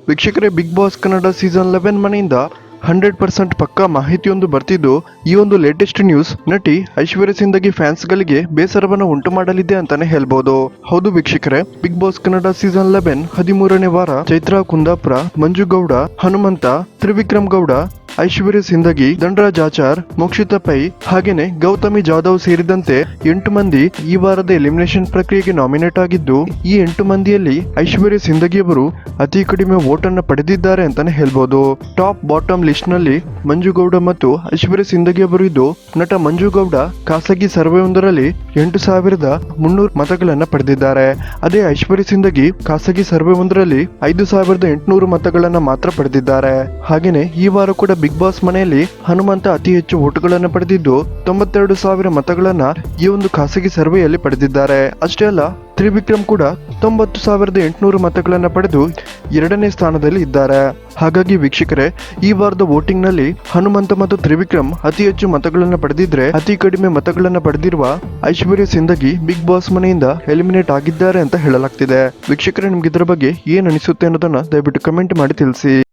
ವೀಕ್ಷಕರೇ, big boss Kannada season 11 ಮನೆಯಿಂದ 100% ಪಕ್ಕಾ ಮಾಹಿತಿಯೊಂದು ಬರ್ತಿದ್ದು, ಈ ಒಂದು ಲೇಟೆಸ್ಟ್ ನ್ಯೂಸ್ ನಟಿ ಐಶ್ವರ್ಯ ಸಿಂದಗಿ ಫ್ಯಾನ್ಸ್ ಗಳಿಗೆ ಬೇಸರವನ್ನು ಉಂಟು ಮಾಡಲಿದೆ ಅಂತಾನೆ ಹೇಳ್ಬೋದು. ಹೌದು ವೀಕ್ಷಕರೇ, ಬಿಗ್ ಬಾಸ್ ಕನ್ನಡ ಸೀಸನ್ 11 13ನೇ ವಾರ ಚೈತ್ರಾ ಕುಂದಾಪುರ, ಮಂಜು ಗೌಡ, ಹನುಮಂತ, ತ್ರಿವಿಕ್ರಮ್ ಗೌಡ, ಐಶ್ವರ್ಯ ಸಿಂದಗಿ, ಧನರಾಜ್ ಆಚಾರ್, ಮೋಕ್ಷಿತಾ ಪೈ ಹಾಗೇನೆ ಗೌತಮಿ ಜಾಧವ್ ಸೇರಿದಂತೆ 8 ಮಂದಿ ಈ ವಾರದ ಎಲಿಮಿನೇಷನ್ ಪ್ರಕ್ರಿಯೆಗೆ ನಾಮಿನೇಟ್ ಆಗಿದ್ದು, ಈ 8 ಮಂದಿಯಲ್ಲಿ ಐಶ್ವರ್ಯ ಸಿಂದಗಿ ಅವರು ಅತಿ ಕಡಿಮೆ ವೋಟ್ ಅನ್ನು ಪಡೆದಿದ್ದಾರೆ ಅಂತಾನೆ ಹೇಳ್ಬೋದು. ಟಾಪ್ ಬಾಟಮ್ ಲಿಸ್ಟ್ ನಲ್ಲಿ ಮಂಜು ಗೌಡ ಮತ್ತು ಐಶ್ವರ್ಯ ಸಿಂದಗಿ ಅವರು ಇದ್ದು, ನಟ ಮಂಜು ಗೌಡ ಖಾಸಗಿ ಸರ್ವೆ ಒಂದರಲ್ಲಿ 8,300 ಮತಗಳನ್ನ ಪಡೆದಿದ್ದಾರೆ. ಅದೇ ಐಶ್ವರ್ಯ ಸಿಂದಗಿ ಖಾಸಗಿ ಸರ್ವೆ ಒಂದರಲ್ಲಿ 5,800 ಮತಗಳನ್ನ ಮಾತ್ರ ಪಡೆದಿದ್ದಾರೆ. ಹಾಗೇನೆ ಈ ವಾರ ಕೂಡ ಬಿಗ್ ಬಾಸ್ ಮನೆಯಲ್ಲಿ ಹನುಮಂತ ಅತಿ ಹೆಚ್ಚು ವೋಟ್ಗಳನ್ನು ಪಡೆದಿದ್ದು 92,000 ಮತಗಳನ್ನ ಈ ಒಂದು ಖಾಸಗಿ ಸರ್ವೆಯಲ್ಲಿ ಪಡೆದಿದ್ದಾರೆ. ಅಷ್ಟೇ ಅಲ್ಲ, ತ್ರಿವಿಕ್ರಮ್ ಕೂಡ 90,800 ಮತಗಳನ್ನ ಪಡೆದು 2ನೇ ಸ್ಥಾನದಲ್ಲಿ ಇದ್ದಾರೆ. ಹಾಗಾಗಿ ವೀಕ್ಷಕರೇ, ಈ ವಾರದ ವೋಟಿಂಗ್ ನಲ್ಲಿ ಹನುಮಂತ ಮತ್ತು ತ್ರಿವಿಕ್ರಮ್ ಅತಿ ಹೆಚ್ಚು ಮತಗಳನ್ನ ಪಡೆದಿದ್ರೆ, ಅತಿ ಕಡಿಮೆ ಮತಗಳನ್ನ ಪಡೆದಿರುವ ಐಶ್ವರ್ಯ ಸಿಂದಗಿ ಬಿಗ್ ಬಾಸ್ ಮನೆಯಿಂದ ಎಲಿಮಿನೇಟ್ ಆಗಿದ್ದಾರೆ ಅಂತ ಹೇಳಲಾಗ್ತಿದೆ. ವೀಕ್ಷಕರೇ, ನಿಮ್ಗೆ ಇದರ ಬಗ್ಗೆ ಏನ್ ಅನಿಸುತ್ತೆ ಅನ್ನೋದನ್ನ ದಯವಿಟ್ಟು ಕಮೆಂಟ್ ಮಾಡಿ ತಿಳಿಸಿ.